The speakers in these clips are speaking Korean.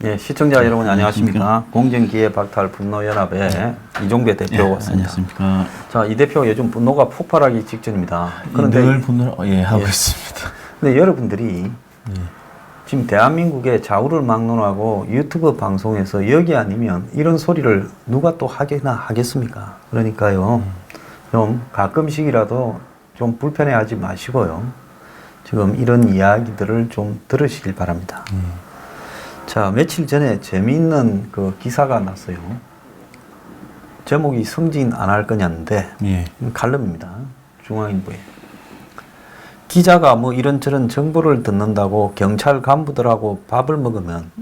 예, 시청자 여러분 안녕하십니까. 공정기회 박탈 분노연합의 이종배 대표 왔습니다. 안녕하십니까. 자, 이 대표가 요즘 분노가 폭발하기 직전입니다. 그런데 늘 분노를 하고 있습니다. 근데 여러분들이 지금 대한민국의 좌우를 막론하고 유튜브 방송에서 여기 아니면 이런 소리를 누가 또 하게나 하겠습니까? 그러니까요, 좀 가끔씩이라도 좀 불편해하지 마시고요. 지금 이런 이야기들을 좀 들으시길 바랍니다. 자, 며칠 전에 재미있는 그 기사가 났어요. 제목이 승진 안 할 거냐인데, 칼럼입니다. 중앙일보에. 기자가 뭐 이런저런 정보를 듣는다고 경찰 간부들하고 밥을 먹으면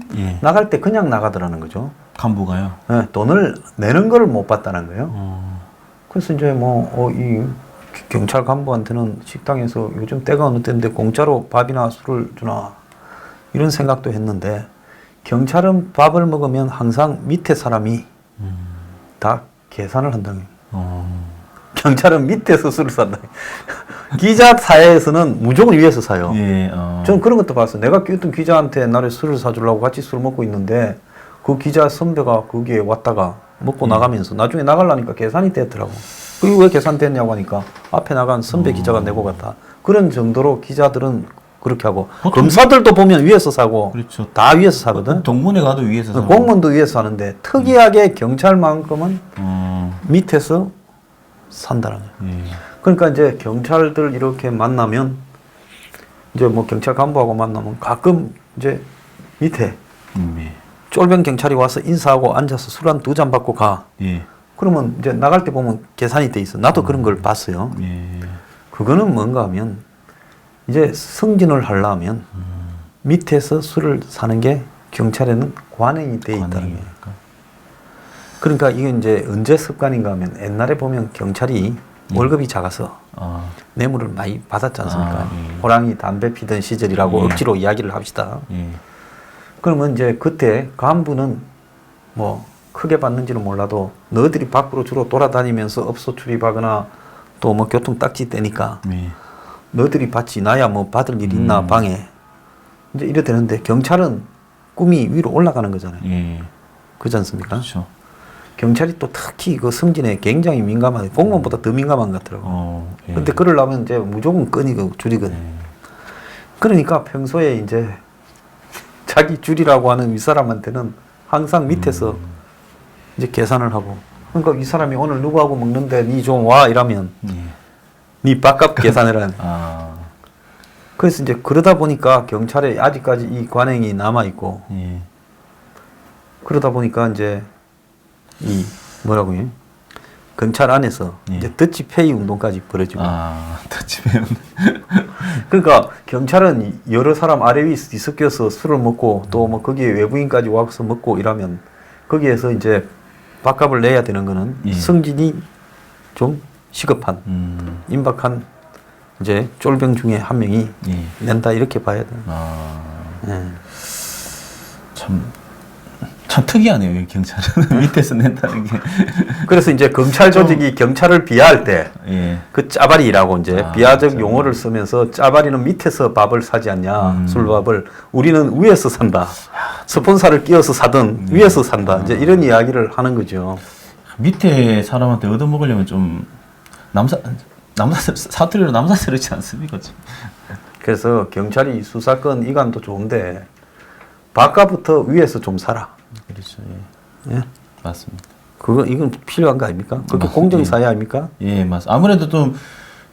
나갈 때 그냥 나가더라는 거죠. 간부가요? 네, 돈을 내는 걸 못 봤다는 거예요. 그래서 이제 이 경찰 간부한테는 식당에서 요즘 때가 어느 때인데 공짜로 밥이나 술을 주나 이런 생각도 했는데, 경찰은 밥을 먹으면 항상 밑에 사람이 다 계산을 한다는 거예요. 경찰은 밑에서 술을 산다. 기자 사회에서는 무조건 위에서 사요. 저는 그런 것도 봤어요. 내가 어떤 기자한테 옛날에 술을 사주려고 같이 술 먹고 있는데 그 기자 선배가 거기에 왔다가 먹고 나가면서 나중에 나가려니까 계산이 됐더라고. 그리고 왜 계산됐냐고 하니까 앞에 나간 선배 기자가 내고 갔다. 그런 정도로 기자들은 그렇게 하고, 검사들도 보면 위에서 사고, 그렇죠. 다 위에서 사거든. 동문회 가도 위에서 사고. 공무원도 위에서 사는데 특이하게 경찰만큼은 밑에서 산다는 거예요. 그러니까 이제 경찰들 이렇게 만나면, 이제 뭐 경찰 간부하고 만나면 가끔 이제 밑에 쫄병 경찰이 와서 인사하고 앉아서 술 한 2잔 받고 가. 그러면 이제 나갈 때 보면 계산이 돼 있어. 나도 그런 걸 봤어요. 그거는 뭔가 하면 이제 승진을 하려면 밑에서 술을 사는 게 경찰에는 관행이 돼 있다는 거예요. 그러니까 이게 이제 언제 습관인가 하면 옛날에 보면 경찰이 월급이 작아서 뇌물을 많이 받았지 않습니까? 호랑이 담배 피던 시절이라고 억지로 이야기를 합시다. 그러면 이제 그때 간부는 뭐 크게 받는지는 몰라도 너희들이 밖으로 주로 돌아다니면서 업소 출입하거나 또 뭐 교통 딱지 떼니까 너희들이 받지 나야 뭐 받을 일 있나 방에 이제 이래 되는데, 경찰은 꿈이 위로 올라가는 거잖아요. 그렇지 않습니까? 그렇죠. 경찰이 또 특히 그 승진에 굉장히 민감하게, 공무원보다 더 민감한 것 같더라고요. 근데 그러려면 이제 무조건 끈이고 줄이거든요. 그러니까 평소에 이제 자기 줄이라고 하는 윗사람한테는 항상 밑에서 이제 계산을 하고, 그러니까 이 사람이 오늘 누구하고 먹는데 니 좀 와 이러면 니 밥값 계산해라. 그래서 이제 그러다 보니까 경찰에 아직까지 이 관행이 남아있고, 그러다 보니까 이제 이 뭐라고요? 경찰 안에서 이제 더치페이 운동까지 벌어지고. 더치페이 운동. 그러니까 경찰은 여러 사람 아래 위 섞여서 술을 먹고 또 뭐 거기에 외부인까지 와서 먹고 이러면 거기에서 이제 밥값을 내야 되는 거는 승진이 좀 시급한, 임박한 이제 쫄병 중에 한 명이 낸다 이렇게 봐야 돼요. 참 특이하네요, 이 경찰은. 밑에서 낸다는 게. 그래서 이제 검찰 조직이 경찰을 비하할 때 그 짜바리라고 이제 비하적 용어를 쓰면서, 짜바리는 밑에서 밥을 사지 않냐, 술밥을. 우리는 위에서 산다. 스폰서를 끼워서 사든 위에서 산다. 이제 이런 이야기를 하는 거죠. 밑에 사람한테 얻어먹으려면 좀 사투리로 남사스럽지 않습니까? 그래서 경찰이 수사권 이관도 좋은데 바깥부터 위에서 좀 살아. 그렇죠. 맞습니다. 이건 필요한 거 아닙니까? 그게 공정사회 아닙니까? 맞습니다. 아무래도 또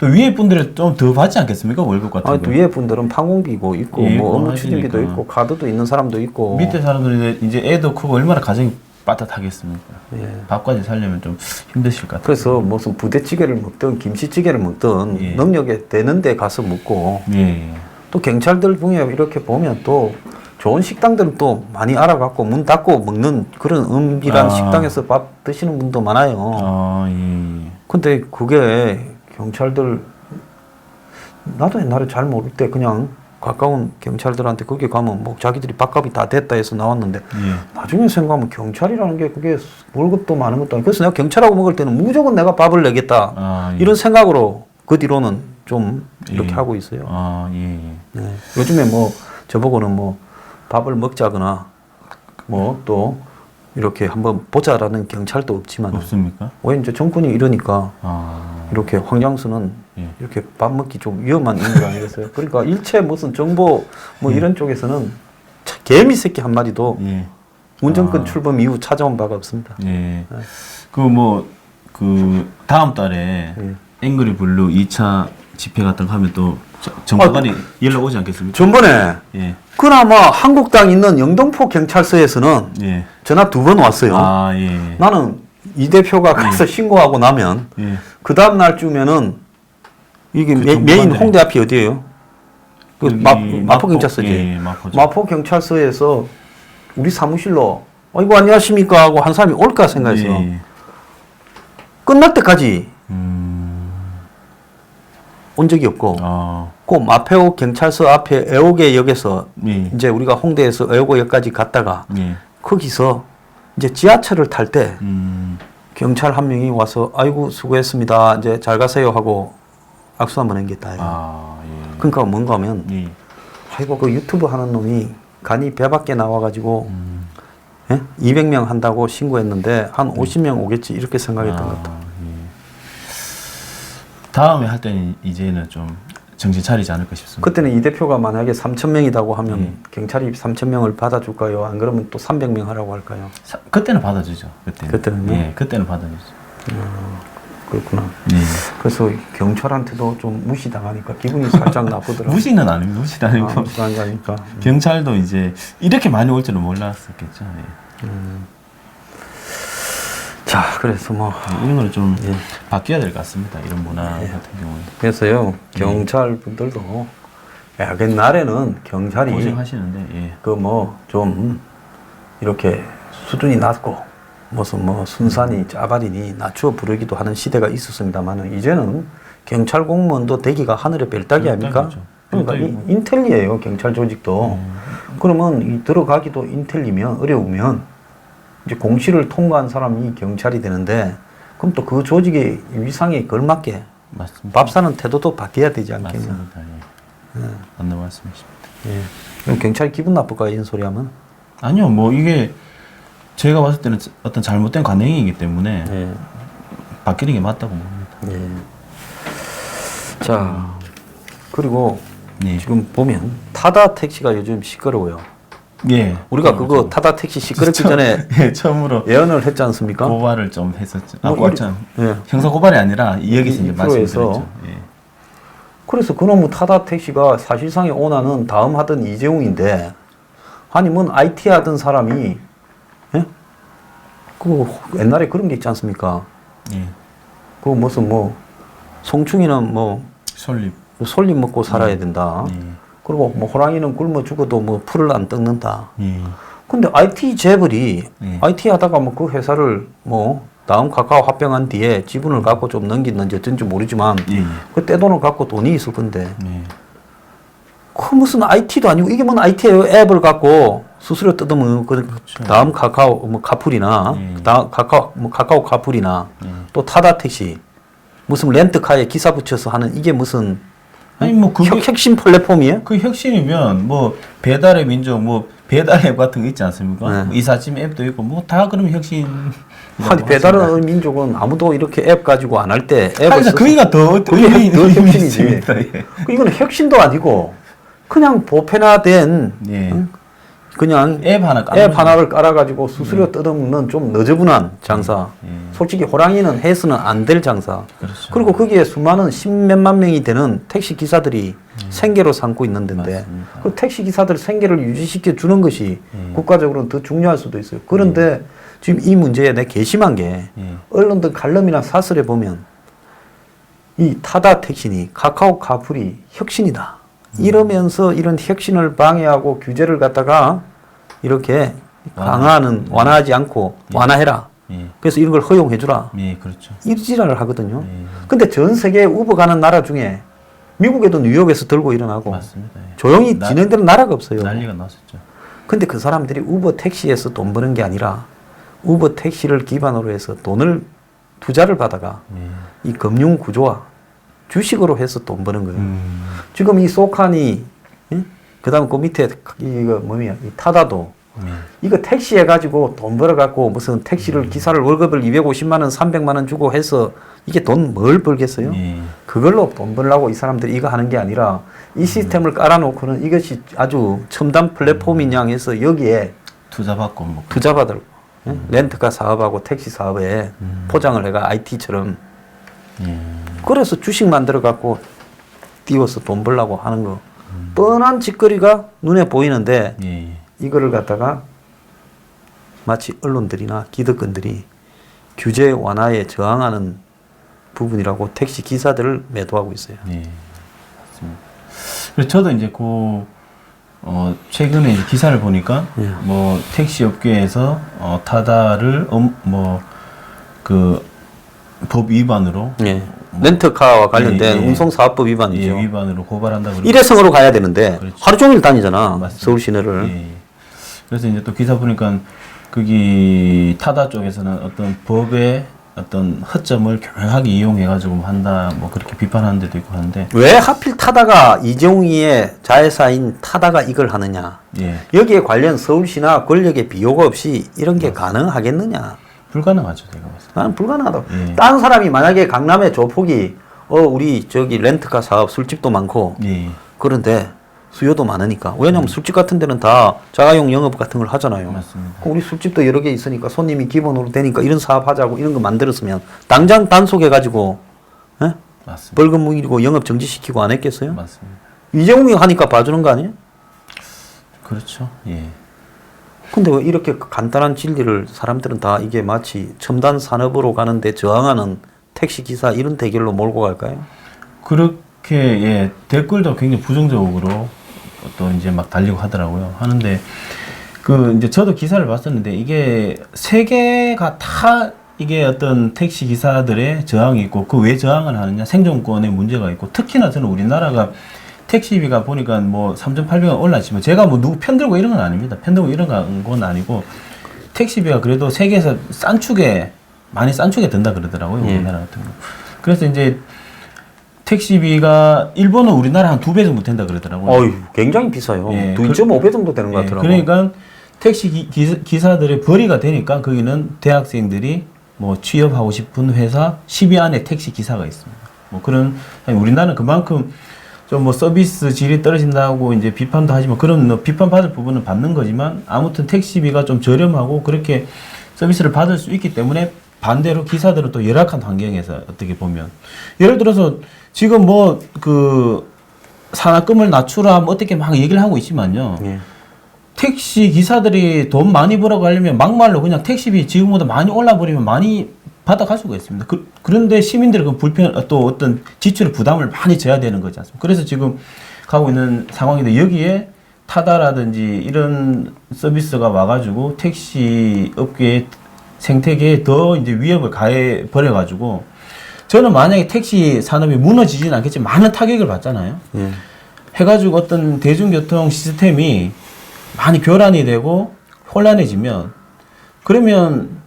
위에 분들은 좀 더 받지 않겠습니까? 월급 같은 거. 위에 분들은 판공비고 있고, 뭐 업무 추진비도 있고, 카드도 있는 사람도 있고. 밑에 사람들이 이제 애도 크고 얼마나 가정이 빠듯하겠습니까? 밥까지 살려면 좀 힘드실 것 같아요. 그래서 무슨 부대찌개를 먹든 김치찌개를 먹든 능력에 되는데 가서 먹고, 또 경찰들 중에 이렇게 보면 또 좋은 식당들은 또 많이 알아갖고 문 닫고 먹는 그런 은밀한 식당에서 밥 드시는 분도 많아요. 근데 그게 경찰들 나도 옛날에 잘 모를 때 그냥 가까운 경찰들한테 거기 가면 뭐 자기들이 밥값이 다 됐다 해서 나왔는데 나중에 생각하면 경찰이라는 게 그게 월급도 많은 것도 아니고 그래서 내가 경찰하고 먹을 때는 무조건 내가 밥을 내겠다 이런 생각으로 그 뒤로는 좀 이렇게 하고 있어요. 네. 요즘에 뭐 저보고는 뭐 밥을 먹자거나 뭐 또 이렇게 한번 보자라는 경찰도 없지만 없습니까? 왜 이제 정권이 이러니까 이렇게 황장수는 이렇게 밥 먹기 좀 위험한 인물 아니겠어요? 그러니까 일체 무슨 정보 뭐 이런 쪽에서는 개미 새끼 한 마리도 문정권 출범 이후 찾아온 바가 없습니다. 그 다음 달에 앵그리 블루 2차 집회 같은 거 하면 또 정보관이 연락 오지 않겠습니까? 전번에 그나마 한국당 있는 영등포 경찰서에서는 전화 2번 왔어요. 나는 이 대표가 가서 신고하고 나면 그 다음 날쯤에는 이게 메인 홍대 앞이 어디예요? 그 마포 경찰서지. 마포 경찰서에서 우리 사무실로 이거 안녕하십니까 하고 한 사람이 올까 생각해서 끝날 때까지 온 적이 없고 그 마포 경찰서 앞에 애호개역에서 이제 우리가 홍대에서 애호개역까지 갔다가 거기서 이제 지하철을 탈 때 경찰 한 명이 와서 아이고 수고했습니다 이제 잘 가세요 하고 악수 한번 한 게 다예요. 그러니까 뭔가 하면 아이고 그 유튜브 하는 놈이 간이 배 밖에 나와가지고 200명 한다고 신고했는데 한 50명 오겠지 이렇게 생각했던 것 같아요. 다음에 할 때는 이제는 좀 정신 차리지 않을까 싶습니다. 그때는 이 대표가 만약에 3,000명이라고 하면 경찰이 3,000명을 받아줄까요? 안 그러면 또 300명 하라고 할까요? 그때는 받아주죠. 그때는요? 그때는 받아주죠. 그렇구나. 그래서 경찰한테도 좀 무시당하니까 기분이 살짝 나쁘더라고요. 무시는 아닙니다. 무시는 아니고. 무시당한 게 아니까. 경찰도 이제 이렇게 많이 올 줄은 몰랐었겠죠. 자, 그래서 뭐 이런 거는 좀 바뀌어야 될 것 같습니다. 이런 문화 같은 경우는. 그래서요, 경찰 분들도 옛날에는 경찰이 고생하시는데 그 뭐 좀 이렇게 수준이 낮고 무슨 뭐 순산이 짜발이니 낮추어 부르기도 하는 시대가 있었습니다만은 이제는 경찰 공무원도 대기가 하늘의 별따기 아닙니까? 그러니까 인텔리예요 경찰 조직도. 그러면 이 들어가기도 인텔리면 어려우면 이제 공시를 통과한 사람이 경찰이 되는데 그럼 또 그 조직의 위상에 걸맞게 밥 사는 태도도 바뀌어야 되지 않겠냐. 맞습니다. 맞는 말씀이십니다. 그럼 경찰이 기분 나쁠까요 이런 소리 하면? 아니요, 뭐 이게 제가 봤을 때는 어떤 잘못된 관행이기 때문에 바뀌는 게 맞다고 봅니다. 자, 그리고 지금 보면 타다 택시가 요즘 시끄러워요. 우리가 그거 타다 택시 시끄럽기 전에 처음으로 예언을 했지 않습니까? 고발을 좀 했었죠. 뭐 형사 고발이 아니라 여기서 이제 말씀드렸죠. 그래서 그놈의 타다 택시가 사실상의 오너는 다음 하던 이재용인데 아니 뭔 IT 하던 사람이 그 옛날에 그런 게 있지 않습니까? 그 무슨 뭐 송충이는 뭐 솔잎 먹고 살아야 된다. 그리고 뭐 호랑이는 굶어 죽어도 뭐 풀을 안 뜯는다. 근데 IT 재벌이 IT 하다가 뭐 그 회사를 뭐 다음 카카오 합병한 뒤에 지분을 갖고 좀 넘겼는지 어쩐지 모르지만 그 떼돈을 갖고 돈이 있을 건데 그 무슨 IT도 아니고 이게 뭔 IT예요? 앱을 갖고 수수료 뜯으면 그 다음 카카오 뭐 카풀이나 다음 카카오 카풀이나 또 타다 택시 무슨 렌트카에 기사 붙여서 하는 이게 무슨 아니 뭐 그게 혁신 플랫폼이에요? 그 혁신이면 뭐 배달의 민족 뭐 배달 앱 같은 거 있지 않습니까? 이삿짐 앱도 있고 뭐 다 그러면 혁신. 아니 배달의 민족은 아무도 이렇게 앱 가지고 안 할 때 앱을 써서 그러니까 더 혁신이지. 이거는 혁신도 아니고 그냥 보편화된 그냥 앱 하나를 깔아가지고 수수료 뜯어먹는 좀 너저분한 장사. 솔직히 호랑이는 해서는 안 될 장사. 그리고 거기에 수많은 십몇만 명이 되는 택시 기사들이 생계로 삼고 있는 데인데 그 택시 기사들 생계를 유지시켜 주는 것이 국가적으로는 더 중요할 수도 있어요. 그런데 지금 이 문제에 내 괘씸한 게 언론들 칼럼이나 사설에 보면 이 타다 택시니 카카오 카풀이 혁신이다. 이러면서 이런 혁신을 방해하고 규제를 갖다가 이렇게 완화하지 않고 완화해라. 예. 그래서 이런 걸 허용해주라. 예, 그렇죠. 이 지랄을 하거든요. 예. 근데 전 세계 우버 가는 나라 중에 미국에도 뉴욕에서 들고 일어나고 맞습니다. 예. 조용히 진행되는 나라가 없어요. 난리가 났었죠. 근데 그 사람들이 우버 택시에서 돈 버는 게 아니라 우버 택시를 기반으로 해서 돈을 투자를 받아가 예. 이 금융 구조와 주식으로 해서 돈 버는 거예요. 지금 이 소칸이, 예? 그다음 그 밑에 이거 뭐냐, 이 타다도 이거 택시 해가지고 돈 벌어갖고 무슨 택시를 기사를 월급을 250만 원, 300만 원 주고 해서 이게 돈 뭘 벌겠어요? 예. 그걸로 돈 벌려고 이 사람들이 이거 하는 게 아니라 이 시스템을 깔아놓고는 이것이 아주 첨단 플랫폼인 양 해서 여기에 투자받고 뭐. 투자 받을 예? 렌트카 사업하고 택시 사업에 포장을 해가 IT처럼 예. 그래서 주식 만들어 갖고 띄워서 돈 벌려고 하는 거 뻔한 짓거리가 눈에 보이는데 예. 이거를 갖다가 마치 언론들이나 기득권들이 규제 완화에 저항하는 부분이라고 택시 기사들을 매도하고 있어요. 예. 맞습니다. 그래서 저도 이제 최근에 이제 기사를 보니까 예. 뭐 택시 업계에서 타다를 법 위반으로 예. 렌트카와 관련된 예, 예. 운송사업법 위반이죠. 예, 위반으로 고발한다 그러고 일회성으로 가야 되는데 그렇죠. 하루 종일 다니잖아. 맞습니다. 서울 시내를. 예, 예. 그래서 이제 또 기사 보니까 거기 타다 쪽에서는 어떤 법의 어떤 허점을 교묘하게 이용해가지고 한다 뭐 그렇게 비판하는 데도 있고 하는데 왜 하필 타다가 이재용이의 자회사인 타다가 이걸 하느냐. 예, 여기에 관련 서울시나 권력의 비호가 없이 이런 게 가능하겠느냐. 불가능하죠 제가 봤을 때. 나는 불가능하다. 예. 다른 사람이 만약에 강남의 조폭이 우리 저기 렌트카 사업 술집도 많고 예, 그런데 수요도 많으니까 왜냐면 술집 같은 데는 다 자가용 영업 같은 걸 하잖아요. 맞습니다. 그럼 우리 술집도 여러 개 있으니까 손님이 기본으로 되니까 이런 사업 하자고 이런 거 만들었으면 당장 단속해가지고 예? 맞습니다. 벌금 물리고 영업 정지시키고 안 했겠어요? 맞습니다. 이재용이 하니까 봐주는 거 아니에요? 그렇죠. 예. 근데 왜 이렇게 간단한 진리를 사람들은 다 이게 마치 첨단 산업으로 가는데 저항하는 택시 기사 이런 대결로 몰고 갈까요? 그렇게 예 댓글도 굉장히 부정적으로 또 이제 막 달리고 하더라고요. 하는데 이제 저도 기사를 봤었는데 이게 세계가 다 이게 어떤 택시 기사들의 저항이 있고 그 왜 저항을 하느냐 생존권에 문제가 있고 특히나 저는 우리나라가 택시비가 보니까 뭐 3,800원 올랐지만 제가 뭐 누구 편들고 이런 건 아닙니다. 편들고 이런 건 아니고 택시비가 그래도 세계에서 많이 싼 축에 든다 그러더라고요. 우리나라 같은 경우. 그래서 이제 택시비가 일본은 우리나라 한 2배 정도 된다 그러더라고요. 어휴, 굉장히 비싸요. 예, 2.5배 정도 되는 것 같더라고요. 그러니까 택시 기사들의 벌이가 되니까 거기는 대학생들이 뭐 취업하고 싶은 회사 10위 안에 택시 기사가 있습니다. 뭐 그런 우리나라는 그만큼 좀 뭐 서비스 질이 떨어진다고 이제 비판도 하지만 그런 뭐 비판받을 부분은 받는 거지만 아무튼 택시비가 좀 저렴하고 그렇게 서비스를 받을 수 있기 때문에 반대로 기사들은 또 열악한 환경에서 어떻게 보면 예를 들어서 지금 뭐 산학금을 낮추라 뭐 어떻게 막 얘기를 하고 있지만요. 예. 택시 기사들이 돈 많이 벌어고 하려면 막말로 그냥 택시비 지금보다 많이 올라버리면 많이 받아갈 수가 있습니다. 그런데 시민들은 그 또 어떤 지출의 부담을 많이 져야 되는 거지 않습니까? 그래서 지금 가고 있는 상황인데 여기에 타다라든지 이런 서비스가 와가지고 택시 업계의 생태계에 더 이제 위협을 가해 버려가지고 저는 만약에 택시 산업이 무너지지는 않겠지만 많은 타격을 받잖아요. 예. 해가지고 어떤 대중교통 시스템이 많이 교란이 되고 혼란해지면 그러면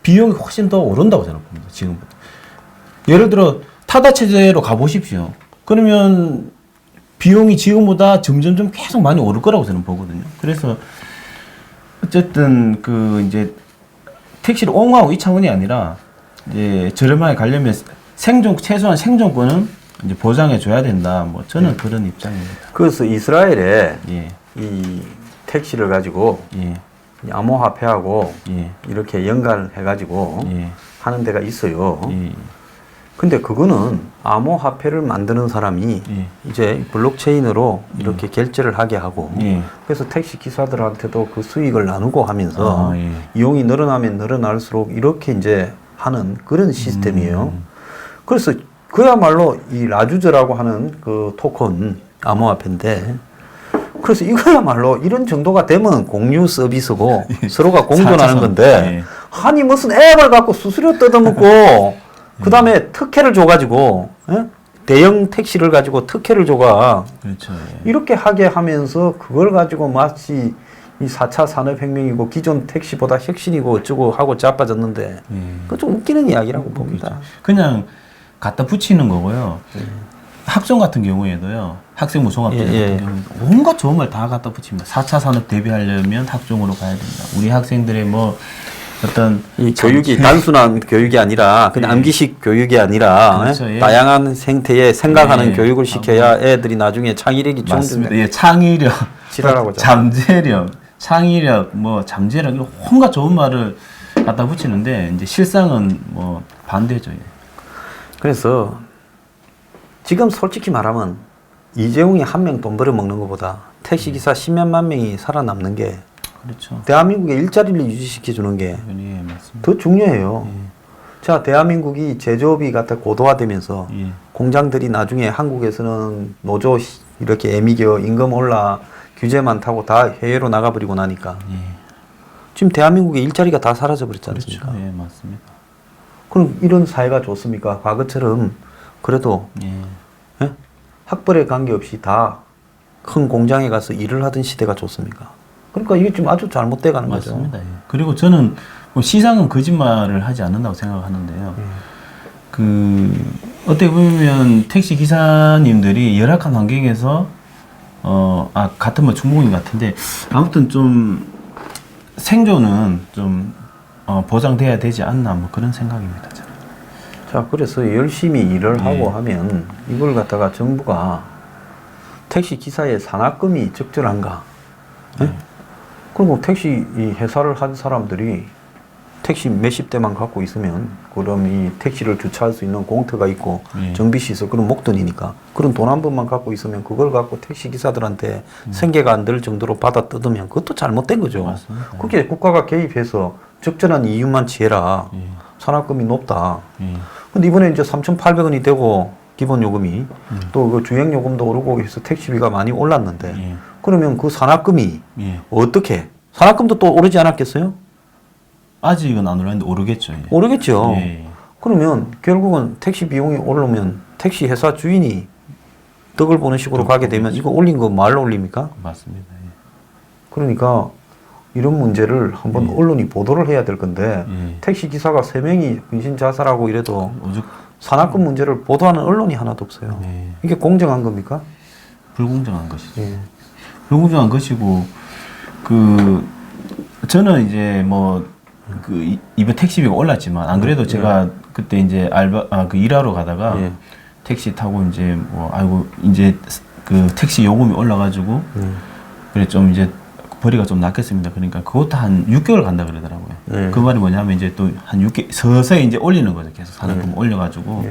비용이 훨씬 더 오른다고 저는 봅니다. 지금부터. 예를 들어 타다 체제로 가보십시오. 그러면 비용이 지금보다 점점점 계속 많이 오를 거라고 저는 보거든요. 그래서 어쨌든 이제 택시를 옹호하고 이 차원이 아니라 이제 저렴하게 가려면 최소한 생존권은 이제 보장해 줘야 된다. 뭐 저는 그런 입장입니다. 그래서 이스라엘에 예. 이 택시를 가지고 예. 암호화폐하고 예. 이렇게 연관해가지고 예. 하는 데가 있어요. 예. 근데 그거는 암호화폐를 만드는 사람이 예. 이제 블록체인으로 이렇게 결제를 하게 하고 예. 그래서 택시 기사들한테도 그 수익을 나누고 하면서 아, 예. 이용이 늘어나면 늘어날수록 이렇게 이제 하는 그런 시스템이에요. 그래서 그야말로 이 라주즈라고 하는 그 토큰 암호화폐인데 그래서 이거야말로 이런 정도가 되면 공유 서비스고 서로가 공존하는 건데 아니 무슨 앱을 갖고 수수료 뜯어먹고 그다음에 특혜를 줘가지고 예? 대형 택시를 가지고 특혜를 줘가 그렇죠. 예. 이렇게 하게 하면서 그걸 가지고 마치 이 4차 산업혁명이고 기존 택시보다 혁신이고 어쩌고 하고 자빠졌는데 그거 좀 웃기는 이야기라고 봅니다. 그냥 갖다 붙이는 거고요. 학종 같은 경우에도요. 학생부 종합제 같은 경우에 온갖 좋은 말 다 갖다 붙입니다. 4차 산업 대비하려면 학종으로 가야 된다. 우리 학생들의 뭐 어떤 이 교육이 단순한 교육이 아니라 그냥 암기식 교육이 아니라 그렇죠, 예. 다양한 생태의 생각하는 예. 교육을 시켜야 애들이 나중에 창의력이 맞습니다. 충분히 예, 창의력, 지랄하고 잠재력, 창의력, 뭐 잠재력 이런 온갖 좋은 말을 갖다 붙이는데 이제 실상은 뭐 반대죠. 예. 그래서 지금 솔직히 말하면 이재용이 한 명 돈 벌어 먹는 것보다 택시기사 10몇만 명이 살아남는 게 그렇죠. 대한민국의 일자리를 유지시켜 주는 게 더 예, 맞습니다. 중요해요. 예. 자, 대한민국이 제조업이 갖다 고도화되면서 예. 공장들이 나중에 한국에서는 노조 이렇게 애미겨 임금 올라 규제 많다고 다 해외로 나가버리고 나니까 예. 지금 대한민국의 일자리가 다 사라져 버렸지 않습니까? 그렇죠. 예, 맞습니다. 그럼 이런 사회가 좋습니까? 과거처럼 그래도 예. 예? 학벌에 관계없이 다 큰 공장에 가서 일을 하던 시대가 좋습니까? 그러니까 이게 지금 아주 잘못돼 가는 거죠. 맞습니다. 예. 그리고 저는 뭐 시장은 거짓말을 하지 않는다고 생각하는데요. 그 어떻게 보면 택시 기사님들이 열악한 환경에서 같은 뭐 중국인 같은데 아무튼 좀 생존은 좀 보장돼야 되지 않나 뭐 그런 생각입니다. 저는. 자, 그래서 열심히 일을 하고 하면 이걸 갖다가 정부가 택시 기사의 산학금이 적절한가? 예? 그리고 택시 이 회사를 한 사람들이 택시 몇십 대만 갖고 있으면 그럼 이 택시를 주차할 수 있는 공터가 있고 정비시설 그런 목돈이니까 그런 돈 한 번만 갖고 있으면 그걸 갖고 택시 기사들한테 생계가 안 될 정도로 받아 뜯으면 그것도 잘못된 거죠. 맞습니다. 그게 국가가 개입해서 적절한 이유만 취해라. 산학금이 높다. 근데 이번에 이제 3,800원이 되고 기본 요금이 또 그 주행 요금도 오르고 해서 택시비가 많이 올랐는데 그러면 그 산학금이 어떻게 산학금도 또 오르지 않았겠어요? 아직은 안 올랐는데 오르겠죠. 예. 오르겠죠. 예. 그러면 결국은 택시 비용이 오르면 택시 회사 주인이 덕을 보는 식으로 가게 되면 이거 올린 거 말로 올립니까? 맞습니다. 예. 그러니까 이런 문제를 한번 언론이 보도를 해야 될 건데 택시 기사가 3명이 분신 자살하고 이래도 오죽 산학금 문제를 보도하는 언론이 하나도 없어요. 이게 공정한 겁니까? 불공정한 것이죠. 불공정한 것이고 그 저는 이제 뭐 그 이번 택시비가 올랐지만 안 그래도 제가 그때 이제 그 일하러 가다가 택시 타고 이제 뭐 아이고 이제 그 택시 요금이 올라가지고 그래 좀 이제 벌이가 좀 낫겠습니다. 그러니까 그것도 한 6개월 간다 그러더라고요. 그 말이 뭐냐면 이제 또 한 6개 서서히 이제 올리는 거죠. 계속 산학금 올려가지고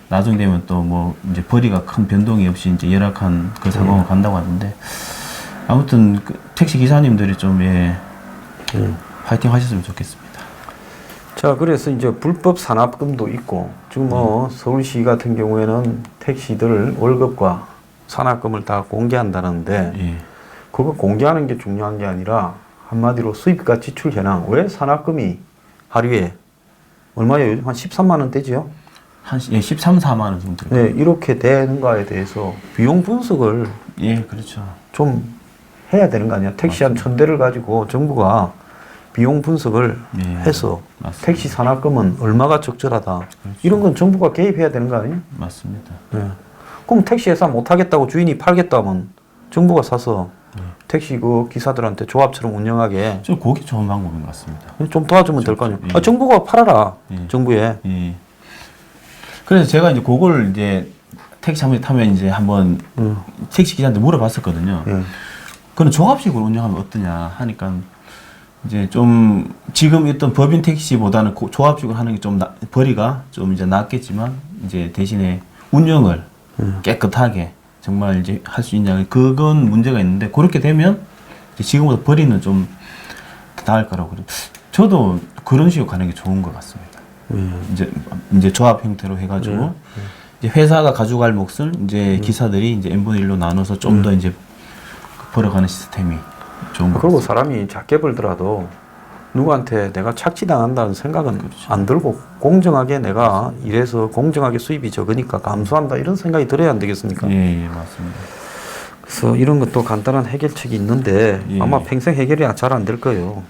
나중 되면 또 뭐 이제 벌이가 큰 변동이 없이 이제 열악한 그 상황을 간다고 하는데 아무튼 그 택시 기사님들이 좀 파이팅 하셨으면 좋겠습니다. 자, 그래서 이제 불법 산학금도 있고 지금 뭐 서울시 같은 경우에는 택시들 월급과 산학금을 다 공개한다는데 그거 공개하는 게 중요한 게 아니라 한마디로 수입과 지출 현황. 왜 산학금이 하루에 얼마예요? 요즘 한 13만 원대지요? 한 13, 4만 원 정도. 네, 이렇게 되는가에 대해서 비용 분석을 그렇죠. 좀 해야 되는 거 아니야? 택시 한 1,000대를 가지고 정부가 비용 분석을 해서 맞습니다. 택시 산학금은 얼마가 적절하다. 그렇죠. 이런 건 정부가 개입해야 되는 거 아니에요? 맞습니다. 네. 그럼 택시 회사 못 하겠다고 주인이 팔겠다면 정부가 사서 택시 그 기사들한테 조합처럼 운영하게 저 그게 좋은 방법인 것 같습니다. 좀 도와주면 될 거 아니에요. 아, 정부가 팔아라. 정부에. 그래서 제가 이제 그걸 이제 택시 한번 타면 이제 한번 택시 기사한테 물어봤었거든요. 그런 조합식으로 운영하면 어떠냐 하니까 이제 좀 지금 있던 법인 택시보다는 조합식으로 하는 게 좀 벌이가 좀 이제 낫겠지만 이제 대신에 운영을 깨끗하게 정말 이제 할 수 있냐 그건 문제가 있는데 그렇게 되면 이제 지금보다 벌이는 좀 나을 거라고 그래요. 저도 그런 식으로 가는 게 좋은 것 같습니다. 이제 조합 형태로 해가지고 이제 회사가 가져갈 몫을 이제 기사들이 이제 n분의 1로 나눠서 좀 더 이제 벌어가는 시스템이 좋은 것 그리고 같습니다. 사람이 작게 벌더라도 누구한테 내가 착취당한다는 생각은 안 들고 공정하게 내가 일해서 공정하게 수입이 적으니까 감수한다 이런 생각이 들어야 안 되겠습니까? 예, 맞습니다. 그래서 이런 것도 간단한 해결책이 있는데 예. 아마 평생 해결이 잘 안 될 거예요.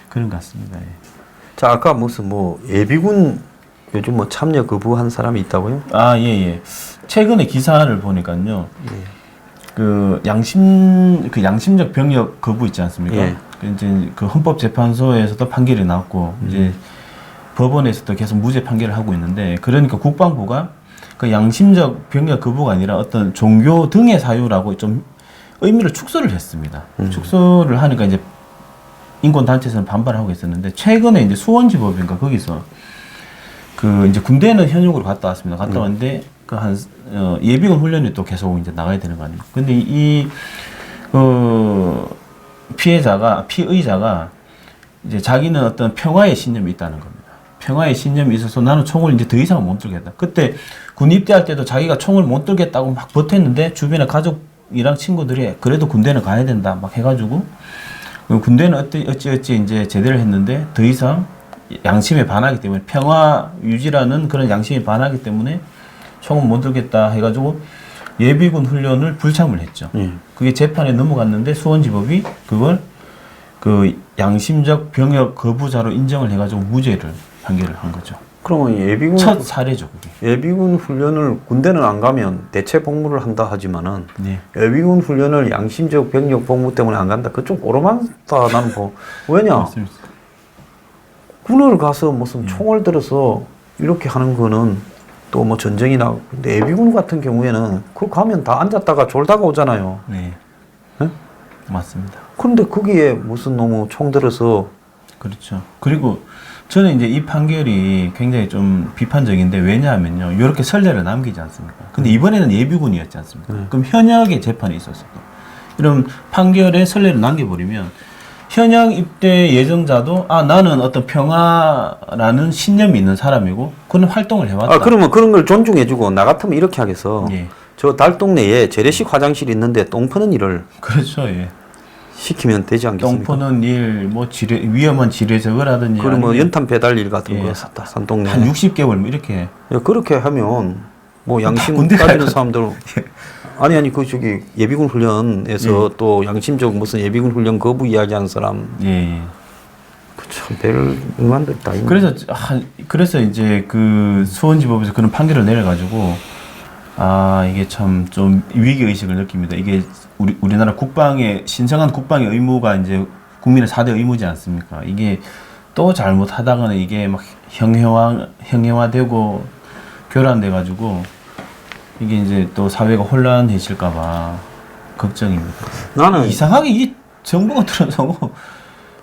그런 것 같습니다. 예. 자, 아까 무슨 뭐 예비군 요즘 뭐 참여 거부한 사람이 있다고요? 아, 예, 예. 최근에 기사를 보니까요. 예. 그 양심적 병역 거부 있지 않습니까? 예. 이제 그 헌법재판소에서도 판결이 나왔고 이제 법원에서도 계속 무죄 판결을 하고 있는데, 그러니까 국방부가 그 양심적 병역 거부가 아니라 어떤 종교 등의 사유라고 좀 의미를 축소를 했습니다. 축소를 하니까 이제 인권 단체에서는 반발하고 있었는데, 최근에 이제 수원지법인가 거기서 그 이제 군대는 현역으로 갔다 왔습니다. 갔다 왔는데 그 예비군 훈련이 또 계속 이제 나가야 되는 거 아닙니까? 근데 피의자가 이제 자기는 어떤 평화의 신념이 있다는 겁니다. 평화의 신념이 있어서 나는 총을 이제 더 이상 못 들겠다. 그때 군 입대할 때도 자기가 총을 못 들겠다고 막 버텼는데 주변에 가족이랑 친구들이 그래도 군대는 가야 된다 막 해가지고 군대는 어찌 이제 제대를 했는데 더 이상 양심에 반하기 때문에, 평화 유지라는 그런 양심에 반하기 때문에 총은 못 들겠다 해가지고 예비군 훈련을 불참을 했죠. 그게 재판에 넘어갔는데 수원지법이 그걸 그 양심적 병역 거부자로 인정을 해가지고 무죄를 판결을 한 거죠. 그러면 예비군 첫 사례죠, 그게. 예비군 훈련을 군대는 안 가면 대체 복무를 한다 하지만은 네. 예비군 훈련을 양심적 병력 복무 때문에 안 간다. 그거 좀 오르만다 나는 뭐 왜냐? 맞습니다. 군을 가서 무슨 총을 들어서 이렇게 하는 거는 또 뭐 전쟁이 나고, 근데 예비군 같은 경우에는 그 가면 다 앉았다가 졸다가 오잖아요. 네. 네? 맞습니다. 그런데 거기에 무슨 놈의 총 들어서. 그렇죠. 그리고 저는 이제 이 판결이 굉장히 좀 비판적인데, 왜냐하면요, 이렇게 선례를 남기지 않습니까? 근데 이번에는 예비군이었지 않습니까? 그럼 현역의 재판이 있었어도 이런 판결에 선례를 남겨버리면 현역 입대 예정자도 나는 어떤 평화라는 신념이 있는 사람이고 그런 활동을 해왔다. 그러면 그런 걸 존중해주고, 나 같으면 이렇게 하겠어. 예. 저 달동네에 재래식 화장실이 있는데 똥 퍼는 일을 그렇죠. 예. 시키면 되지 않겠습니까? 똥 퍼는 일, 뭐 위험한 지뢰 제거라든지, 그리고 뭐 아니면 연탄 배달 일 같은 예. 거 산동네 한 60개월 뭐 이렇게. 그렇게 하면 뭐 양심 군대 따지는 갈 사람들 아니 그 저기 예비군 훈련에서 또 양심적 무슨 예비군 훈련 거부 이야기하는 사람 예. 참 배를 응만들 다 있네. 그래서 이제 그 수원지법에서 그런 판결을 내려가지고 이게 참 좀 위기 의식을 느낍니다. 이게 우리나라 국방의 신성한 국방의 의무가 이제 국민의 4대 의무지 않습니까? 이게 또 잘못하다가는 이게 막 형해화되고 교란돼가지고 이게 이제 또 사회가 혼란해질까봐 걱정입니다. 나는 이상하게 이 정부가 들어서고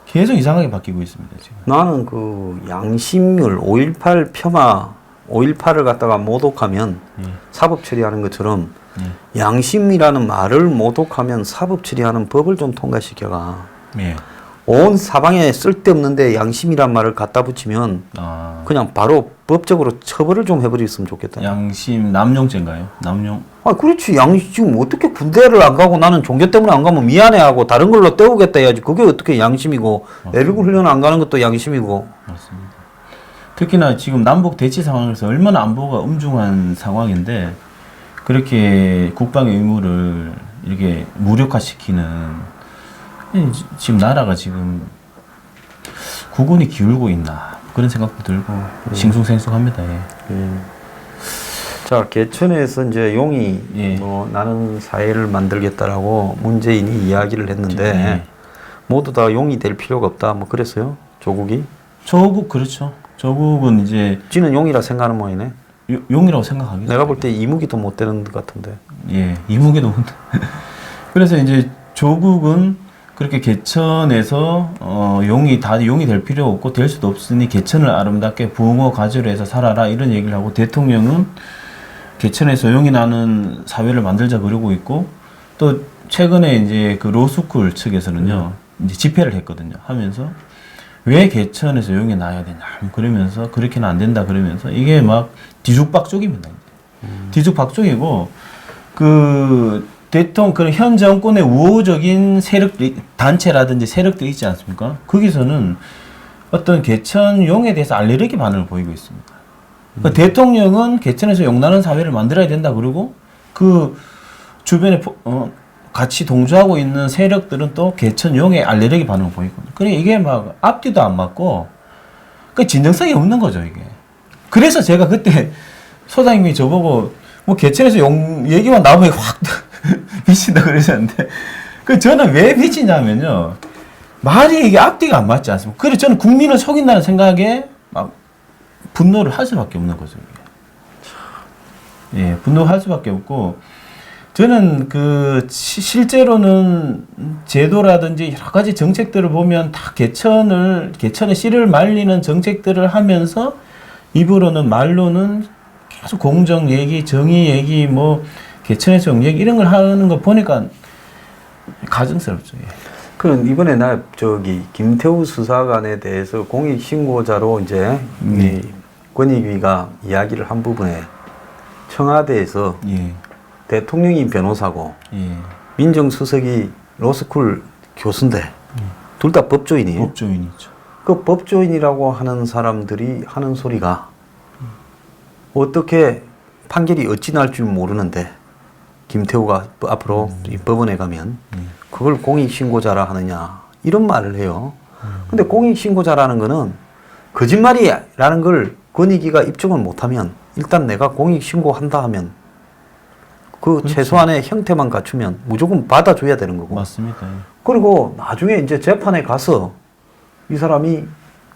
계속 이상하게 바뀌고 있습니다, 지금. 나는 그 양심을 5.18 폄하 5.18을 갖다가 모독하면 사법 처리하는 것처럼 양심이라는 말을 모독하면 사법 처리하는 법을 좀 통과시켜가. 예. 온 사방에 쓸데없는데 양심이란 말을 갖다 붙이면 그냥 바로 법적으로 처벌을 좀 해버렸으면 좋겠다. 양심 남용죄인가요? 남용. 그렇지. 지금 어떻게 군대를 안 가고 나는 종교 때문에 안 가면 미안해하고 다른 걸로 때우겠다 해야지. 그게 어떻게 양심이고, 예비군 훈련 안 가는 것도 양심이고. 맞습니다. 특히나 지금 남북 대치 상황에서 얼마나 안보가 엄중한 상황인데 그렇게 국방의 의무를 이렇게 무력화시키는, 지금 나라가 지금 국운이 기울고 있나 그런 생각도 들고 싱숭생숭합니다. 예. 자, 개천에서 이제 용이 예. 뭐 나는 사회를 만들겠다라고 문재인이 이야기를 했는데 모두 다 용이 될 필요가 없다. 뭐 그랬어요. 조국이. 조국 그렇죠. 조국은 이제 지는 용이라 생각하는 모양이네. 용이라고 생각하겠죠. 내가 볼 때 이무기도 못 되는 것 같은데. 예, 이무게도 못. 그래서 이제 조국은 그렇게 개천에서 용이 될 필요 없고 될 수도 없으니 개천을 아름답게 붕어 가지로 해서 살아라 이런 얘기를 하고, 대통령은 개천에서 용이 나는 사회를 만들자 그러고 있고, 또 최근에 이제 그 로스쿨 측에서는요 이제 집회를 했거든요. 하면서 왜 개천에서 용이 나야 되냐 그러면서 그렇게는 안 된다 그러면서 이게 막 뒤죽박죽입니다. 뒤죽박죽이고 그 대통령 그런 현 정권의 우호적인 세력들 단체라든지 세력들이 있지 않습니까? 거기서는 어떤 개천용에 대해서 알레르기 반응을 보이고 있습니다. 그러니까 대통령은 개천에서 용나는 사회를 만들어야 된다 그러고 그 주변에 같이 동조하고 있는 세력들은 또 개천용에 알레르기 반응을 보이거든요. 그래 이게 막 앞뒤도 안 맞고 그 진정성이 없는 거죠 이게. 그래서 제가 그때 소장님이 저보고 뭐 개천에서 용 얘기만 나오면 확 미친다 그러셨는데 그 저는 왜 미치냐면요 말이 이게 앞뒤가 안 맞지 않습니까? 그래서 저는 국민을 속인다는 생각에 막 분노를 할 수밖에 없는 거죠. 이게. 예, 분노할 수밖에 없고 저는 그 실제로는 제도라든지 여러 가지 정책들을 보면 다 개천의 씨를 말리는 정책들을 하면서 입으로는 말로는 계속 공정 얘기, 정의 얘기, 뭐 개천에서 용 얘기 이런 걸 하는 거 보니까 가증스럽죠. 예. 그럼 이번에 나 김태우 수사관에 대해서 공익 신고자로 이제 이 권익위가 이야기를 한 부분에 청와대에서 예. 대통령이 변호사고 예. 민정수석이 로스쿨 교수인데 둘 다 법조인이에요. 법조인이죠. 그 법조인이라고 하는 사람들이 하는 소리가 어떻게 판결이 어찌 날 줄 모르는데 김태우가 앞으로 이 법원에 가면 그걸 공익신고자라 하느냐 이런 말을 해요. 근데 공익신고자라는 거는 거짓말이라는 걸 권익위가 입증을 못하면 일단 내가 공익신고한다 하면 그 그렇죠. 최소한의 형태만 갖추면 무조건 받아줘야 되는 거고. 맞습니다. 예. 그리고 나중에 이제 재판에 가서 이 사람이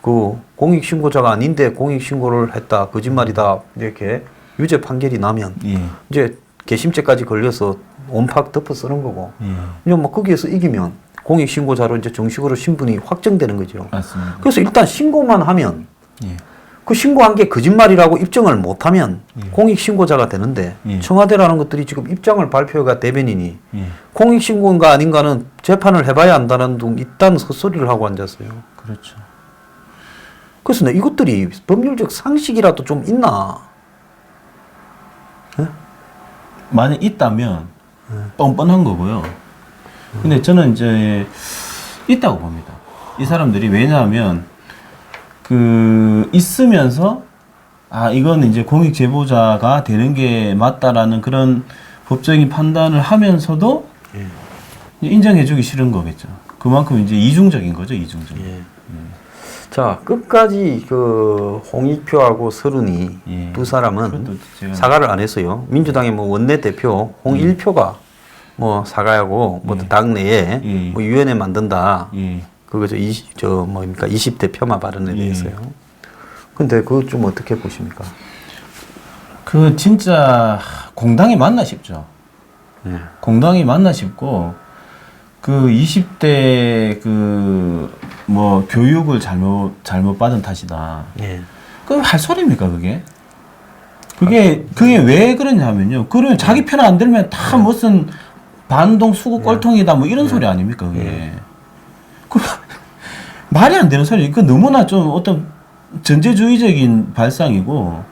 그 공익신고자가 아닌데 공익신고를 했다, 거짓말이다, 이렇게 유죄 판결이 나면 예. 이제 개심죄까지 걸려서 온팍 덮어 쓰는 거고. 예. 이제 뭐 거기에서 이기면 공익신고자로 이제 정식으로 신분이 확정되는 거죠. 맞습니다. 그래서 일단 신고만 하면 예. 그 신고한 게 거짓말이라고 입증을 못하면 예. 공익신고자가 되는데 예. 청와대라는 것들이 지금 입장을 발표가 대변인이 예. 공익신고인가 아닌가는 재판을 해봐야 안다는 둥 이딴 헛소리를 하고 앉았어요. 그렇죠. 그래서 내 이것들이 법률적 상식이라도 좀 있나? 만약 있다면 뻔뻔한 거고요. 근데 저는 이제 있다고 봅니다. 이 사람들이 왜냐하면 그 있으면서 아 이건 이제 공익 제보자가 되는 게 맞다라는 그런 법적인 판단을 하면서도 인정해주기 싫은 거겠죠. 그만큼 이제 이중적인 거죠, 이중적. 자, 끝까지 그 홍익표하고 서른이 예. 두 사람은 그것도 제가 사과를 안 했어요. 민주당의 뭐 원내대표 홍일표가 뭐 사과하고 뭐 당내에 예. 뭐 위원회 만든다. 예. 그거죠. 뭡니까 20대 폄하 발언에 대해서요. 근데 그거 좀 어떻게 보십니까? 그 진짜 공당이 맞나 싶죠. 공당이 맞나 싶고 그 20대 그 뭐 교육을 잘못 받은 탓이다. 예. 그 할 소리입니까 그게? 그게 왜 그러냐면요. 그러면 자기 편 안 들면 다 무슨 반동 수구 꼴통이다 뭐 이런 소리 아닙니까 그게? 그 말이 안 되는 소리. 그 너무나 좀 어떤 전제주의적인 발상이고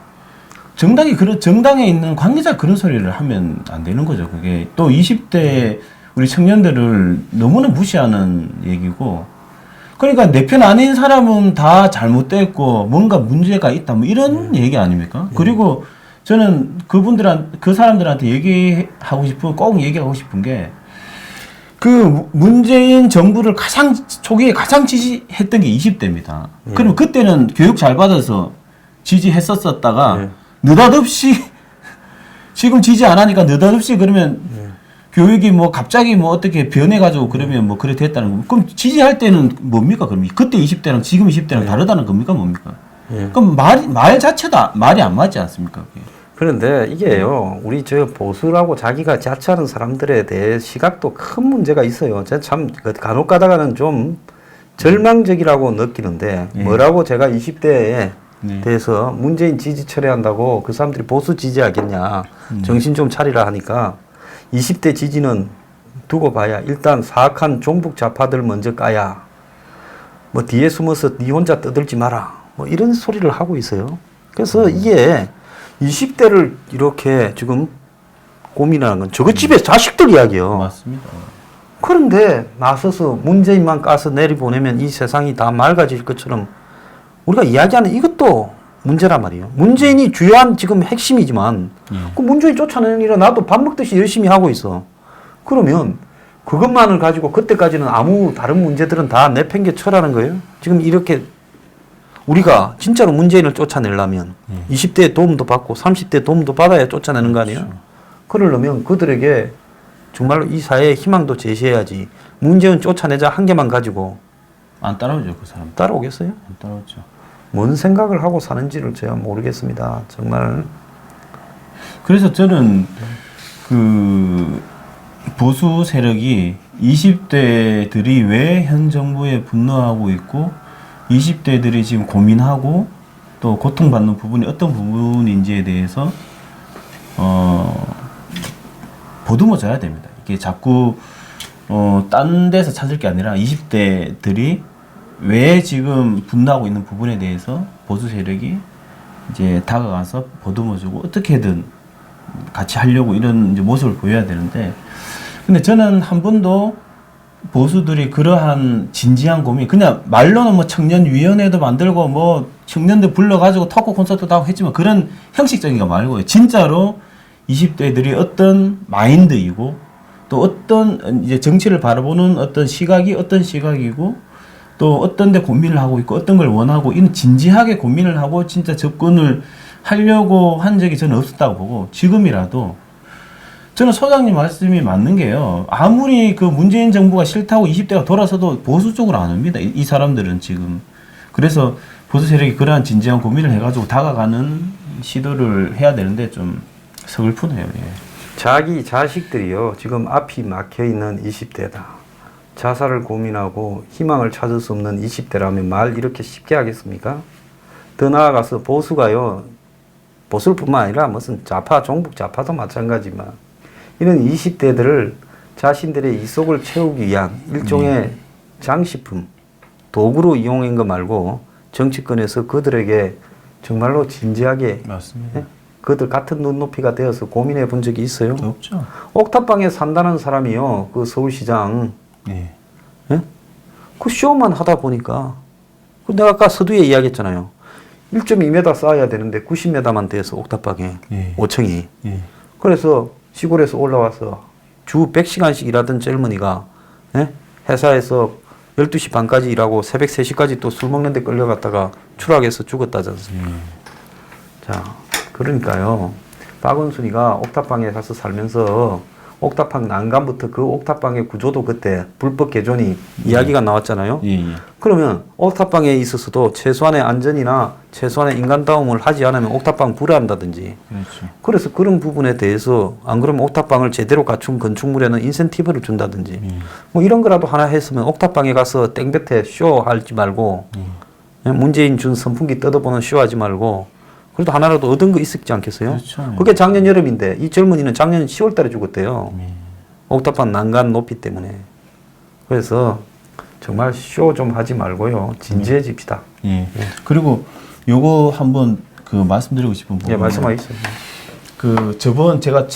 정당에 있는 관계자 그런 소리를 하면 안 되는 거죠. 그게 또 20대 우리 청년들을 너무나 무시하는 얘기고. 그러니까 내 편 아닌 사람은 다 잘못됐고 뭔가 문제가 있다 뭐 이런 얘기 아닙니까? 그리고 저는 그 사람들한테 꼭 얘기하고 싶은 게 그 문재인 정부를 초기에 가장 지지했던 게 20대입니다. 그럼 그때는 교육 잘 받아서 지지했었다가 느닷없이 지금 지지 안 하니까 느닷없이 그러면 교육이 뭐 갑자기 뭐 어떻게 변해가지고 그러면 뭐 그래 됐다는 겁니다. 그럼 지지할 때는 뭡니까? 그럼 그때 20대랑 지금 20대랑 다르다는 겁니까? 뭡니까? 그럼 말 자체도 말이 안 맞지 않습니까? 그게? 그런데 이게요, 우리 저 보수라고 자기가 자처하는 사람들에 대해 시각도 큰 문제가 있어요. 제가 참 간혹 가다가는 좀 절망적이라고 느끼는데 뭐라고 제가 20대에 대해서 문재인 지지 철회한다고 그 사람들이 보수 지지하겠냐. 정신 좀 차리라 하니까 20대 지지는 두고 봐야 일단 사악한 종북 좌파들 먼저 까야 뭐 뒤에 숨어서 니 혼자 떠들지 마라 뭐 이런 소리를 하고 있어요. 그래서 이게 20대를 이렇게 지금 고민하는 건 저거 집에 자식들 이야기요. 맞습니다. 그런데 나서서 문재인만 까서 내리보내면 이 세상이 다 맑아질 것처럼 우리가 이야기하는 이것도 문제란 말이에요. 문재인이 주요한 지금 핵심이지만 그 문재인 쫓아내는 일은 나도 밥 먹듯이 열심히 하고 있어. 그러면 그것만을 가지고 그때까지는 아무 다른 문제들은 다 내팽개 쳐라는 거예요. 지금 이렇게 우리가 진짜로 문재인을 쫓아내려면 20대에 도움도 받고 30대에 도움도 받아야 쫓아내는 거 아니에요. 그러려면 그들에게 정말로 이 사회에 희망도 제시해야지. 문재인 쫓아내자 한 개만 가지고 안 따라오죠, 그 사람. 따라오겠어요? 안 따라오죠. 뭔 생각을 하고 사는지를 제가 모르겠습니다. 정말. 그래서 저는 그 보수 세력이 20대들이 왜 현 정부에 분노하고 있고 20대들이 지금 고민하고 또 고통받는 부분이 어떤 부분인지에 대해서 보듬어줘야 됩니다. 이게 자꾸 딴 데서 찾을 게 아니라 20대들이 왜 지금 분노하고 있는 부분에 대해서 보수 세력이 이제 다가가서 보듬어주고 어떻게든 같이 하려고 이런 이제 모습을 보여야 되는데, 근데 저는 한 번도 보수들이 그러한 진지한 고민, 그냥 말로는 뭐 청년위원회도 만들고 뭐 청년들 불러가지고 토크 콘서트도 하고 했지만 그런 형식적인 거 말고요. 진짜로 20대들이 어떤 마인드이고 또 어떤 이제 정치를 바라보는 어떤 시각이 어떤 시각이고 또 어떤 데 고민을 하고 있고 어떤 걸 원하고 이런 진지하게 고민을 하고 진짜 접근을 하려고 한 적이 저는 없었다고 보고, 지금이라도 저는 소장님 말씀이 맞는 게요. 아무리 그 문재인 정부가 싫다고 20대가 돌아서도 보수 쪽으로 안 옵니다. 이 사람들은 지금. 그래서 보수 세력이 그러한 진지한 고민을 해가지고 다가가는 시도를 해야 되는데 좀 서글프네요. 예. 자기 자식들이요. 지금 앞이 막혀 있는 20대다. 자살을 고민하고 희망을 찾을 수 없는 20대라면 말 이렇게 쉽게 하겠습니까? 더 나아가서 보수가요. 보수뿐만 아니라 무슨 좌파, 종북 좌파도 마찬가지지만 이런 20대들을 자신들의 이속을 채우기 위한 일종의 장식품, 도구로 이용한 거 말고 정치권에서 그들에게 정말로 진지하게 맞습니다. 예? 그들 같은 눈높이가 되어서 고민해 본 적이 있어요? 없죠. 옥탑방에 산다는 사람이요. 그 서울시장 예. 예? 그 쇼만 하다 보니까 그 내가 아까 서두에 이야기했잖아요. 1.2m 쌓아야 되는데 90m만 돼서 옥탑방에 예. 5층이. 예. 그래서 시골에서 올라와서 주 100시간씩 일하던 젊은이가 예? 회사에서 12시 반까지 일하고 새벽 3시까지 또 술 먹는데 끌려갔다가 추락해서 죽었다지 않습니까? 자, 그러니까요. 박원순이가 옥탑방에 가서 살면서 옥탑방 난간부터 그 옥탑방의 구조도 그때 불법 개존이 이야기가 나왔잖아요. 예. 예. 그러면 옥탑방에 있어서도 최소한의 안전이나 최소한의 인간다움을 하지 않으면 옥탑방 불허한다든지. 그렇죠. 그래서 그런 부분에 대해서 안 그러면 옥탑방을 제대로 갖춘 건축물에는 인센티브를 준다든지. 뭐 이런 거라도 하나 했으면 옥탑방에 가서 땡볕에 쇼 하지 말고 문재인 준 선풍기 뜯어보는 쇼 하지 말고 그래도 하나라도 얻은 거 있었지 않겠어요? 그렇죠. 그게 작년 여름인데 이 젊은이는 작년 10월 달에 죽었대요. 옥탑방 난간 높이 때문에. 그래서 정말 쇼 좀 하지 말고요. 진지해집시다. 예. 그리고 요거 한번 그 말씀드리고 싶은 부분. 예, 말씀하셨어요. 그 저번 제가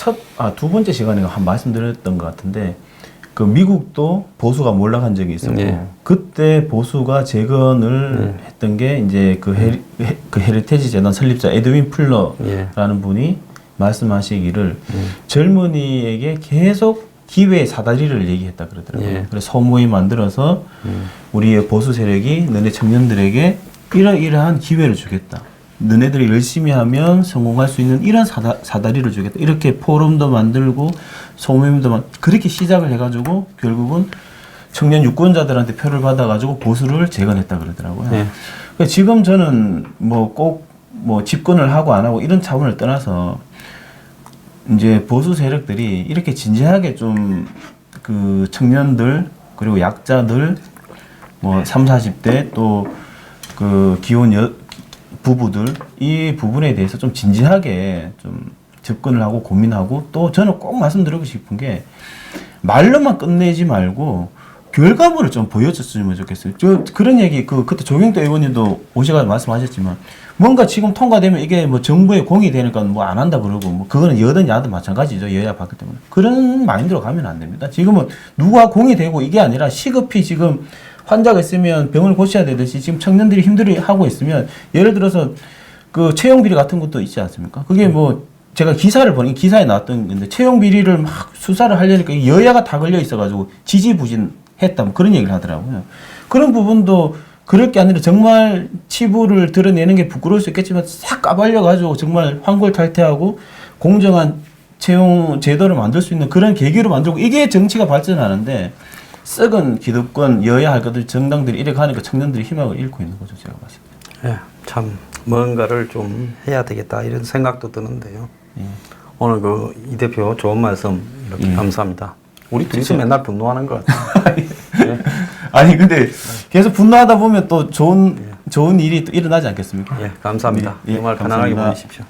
두 번째 시간에 한 말씀드렸던 것 같은데 그 미국도 보수가 몰락한 적이 있었고 예. 그때 보수가 재건을 했던 게 이제 그 헤리테지 재단 설립자 에드윈 풀러라는 분이 말씀하시기를 젊은이에게 계속 기회의 사다리를 얘기했다 그러더라고요. 예. 그래서 소모임 만들어서 우리의 보수 세력이 너네 청년들에게 이러이러한 기회를 주겠다. 너네들이 열심히 하면 성공할 수 있는 이런 사다리를 주겠다. 이렇게 포럼도 만들고 소모임도 그렇게 시작을 해가지고 결국은 청년 유권자들한테 표를 받아가지고 보수를 재건했다 그러더라고요. 네. 그러니까 지금 저는 뭐 꼭 뭐 집권을 하고 안 하고 이런 차원을 떠나서 이제 보수 세력들이 이렇게 진지하게 좀 그 청년들 그리고 약자들 뭐 30, 40대 또 그 기혼 부부들 이 부분에 대해서 좀 진지하게 좀 접근을 하고 고민하고 또 저는 꼭 말씀드리고 싶은 게 말로만 끝내지 말고 결과물을 좀 보여줬으면 좋겠어요. 저 그런 얘기 그때 조경태 의원님도 오셔가지고 말씀하셨지만 뭔가 지금 통과되면 이게 뭐 정부에 공이 되니까 뭐 안 한다 그러고 뭐 그거는 여든 야든 마찬가지죠. 여야 받기 때문에 그런 마인드로 가면 안 됩니다. 지금은 누가 공이 되고 이게 아니라 시급히 지금 환자가 있으면 병을 고쳐야 되듯이 지금 청년들이 힘들어하고 있으면 예를 들어서 그 채용 비리 같은 것도 있지 않습니까? 그게 뭐 제가 기사를 보니 기사에 나왔던 건데 채용 비리를 막 수사를 하려니까 여야가 다 걸려 있어가지고 지지부진했다 뭐 그런 얘기를 하더라고요. 그런 부분도 그럴 게 아니라 정말 치부를 드러내는 게 부끄러울 수 있겠지만 싹 까발려가지고 정말 환골탈태하고 공정한 채용 제도를 만들 수 있는 그런 계기로 만들고 이게 정치가 발전하는데 썩은 기득권 여야 할 것들 정당들이 이렇게 하니까 청년들이 희망을 잃고 있는 거죠. 제가 봤을 때. 예, 참 뭔가를 좀 해야 되겠다 이런 생각도 드는데요. 오늘 그 이 대표 좋은 말씀 이렇게 감사합니다. 우리 둘이서 맨날 분노하는 것 같아요. 예. 아니 근데 계속 분노하다 보면 또 좋은 일이 또 일어나지 않겠습니까? 예, 감사합니다. 예, 정말 편안하게 감사합니다. 보내십시오.